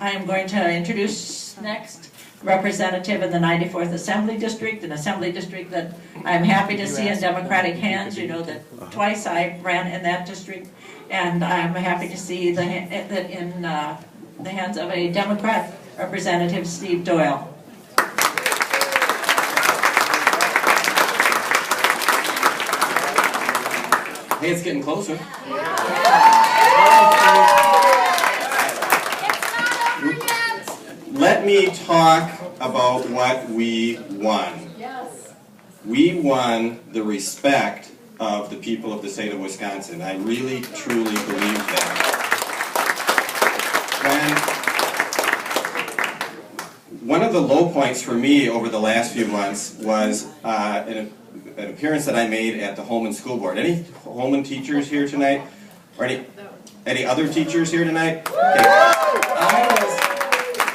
I am going to introduce next representative in the 94th Assembly District, an Assembly District that I'm happy to see in Democratic hands. You know that twice I ran in that district, and I'm happy to see that in the hands of a Democrat Representative, Steve Doyle. Hey, it's getting closer. Let me talk about what we won. We won the respect of the people of the state of Wisconsin. I really, truly believe that. One of the low points for me over the last few months was an appearance that I made at the Holman School Board. Any Holman teachers here tonight? Or any other teachers here tonight? Okay.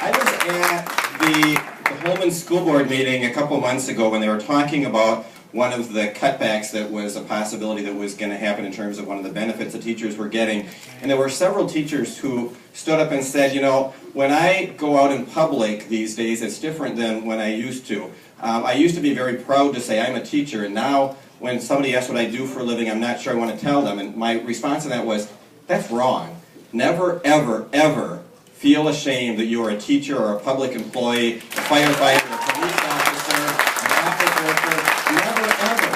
I was at the Holman School Board meeting a couple months ago when they were talking about one of the cutbacks that was a possibility that was going to happen in terms of one of the benefits the teachers were getting. And there were several teachers who stood up and said, you know, when I go out in public these days, it's different than when I used to. I used to be very proud to say I'm a teacher, and now when somebody asks what I do for a living, I'm not sure I want to tell them. And my response to that was, that's wrong. Never, ever, ever feel ashamed that you are a teacher or a public employee, a firefighter, a police officer, an office worker. Never, ever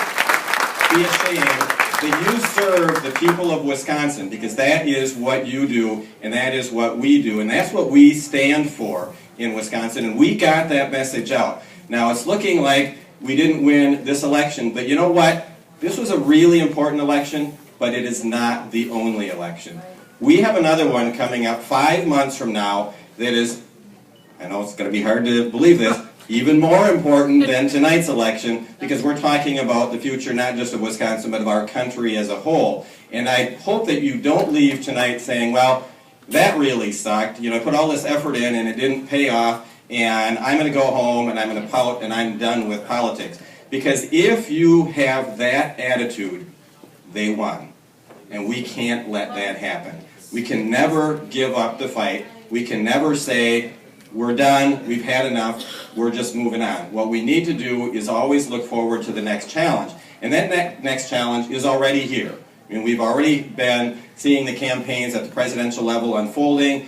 be ashamed that you serve the people of Wisconsin, because that is what you do, and that is what we do, and that's what we stand for in Wisconsin, and we got that message out. Now, it's looking like we didn't win this election, but you know what? This was a really important election, but it is not the only election. We have another one coming up 5 months from now that is, I know it's going to be hard to believe this, even more important than tonight's election, because we're talking about the future not just of Wisconsin, but of our country as a whole. And I hope that you don't leave tonight saying, well, that really sucked. You know, I put all this effort in and it didn't pay off, and I'm going to go home and I'm going to pout and I'm done with politics. Because if you have that attitude, they won. And we can't let that happen. We can never give up the fight. We can never say, we're done, we've had enough, we're just moving on. What we need to do is always look forward to the next challenge. And that next challenge is already here. I mean, we've already been seeing the campaigns at the presidential level unfolding.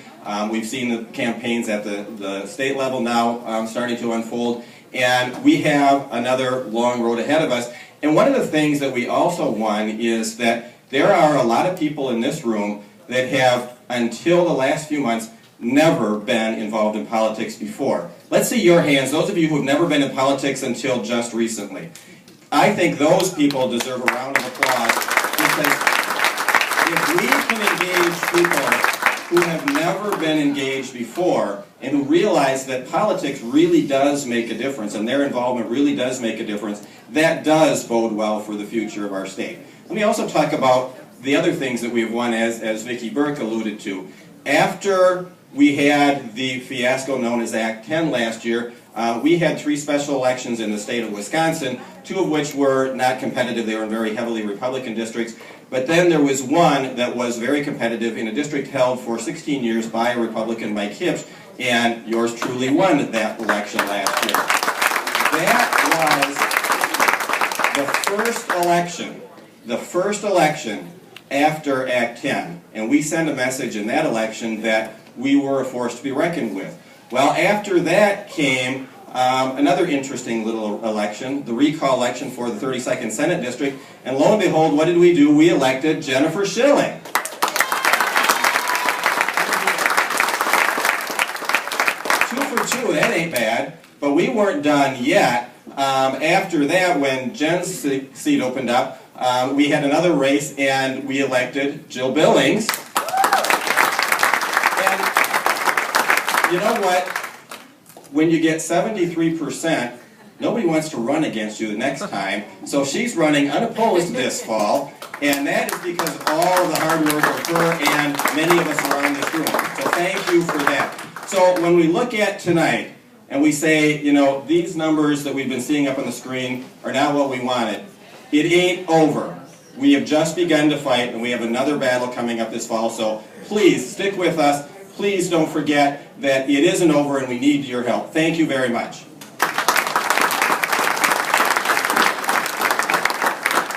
We've seen the campaigns at the state level now starting to unfold. And we have another long road ahead of us. And one of the things that we also won is that there are a lot of people in this room that have, until the last few months, never been involved in politics before. Let's see your hands, those of you who have never been in politics until just recently. I think those people deserve a round of applause, because if we can engage people who have never been engaged before and who realize that politics really does make a difference and their involvement really does make a difference, that does bode well for the future of our state. Let me also talk about the other things that we've won, as Vicki Burke alluded to. After we had the fiasco known as Act 10 last year, we had 3 special elections in the state of Wisconsin, 2 of which were not competitive. They were in very heavily Republican districts. But then there was one that was very competitive in a district held for 16 years by a Republican, Mike Hips, and yours truly won that election last year. That was the first election after Act 10, and we sent a message in that election that we were a force to be reckoned with. Well, after that came another interesting little election, the recall election for the 32nd Senate District, and lo and behold, what did we do? We elected Jennifer Schilling. 2 for 2, that ain't bad, but we weren't done yet. After that, when Jen's seat opened up, we had another race, and we elected Jill Billings. And you know what? When you get 73%, nobody wants to run against you the next time. So she's running unopposed this fall, and that is because of all the hard work of her and many of us around this room. So thank you for that. So when we look at tonight, and we say, you know, these numbers that we've been seeing up on the screen are not what we wanted, it ain't over. We have just begun to fight, and we have another battle coming up this fall, so please stick with us. please don't forget that it isn't over and we need your help. Thank you very much.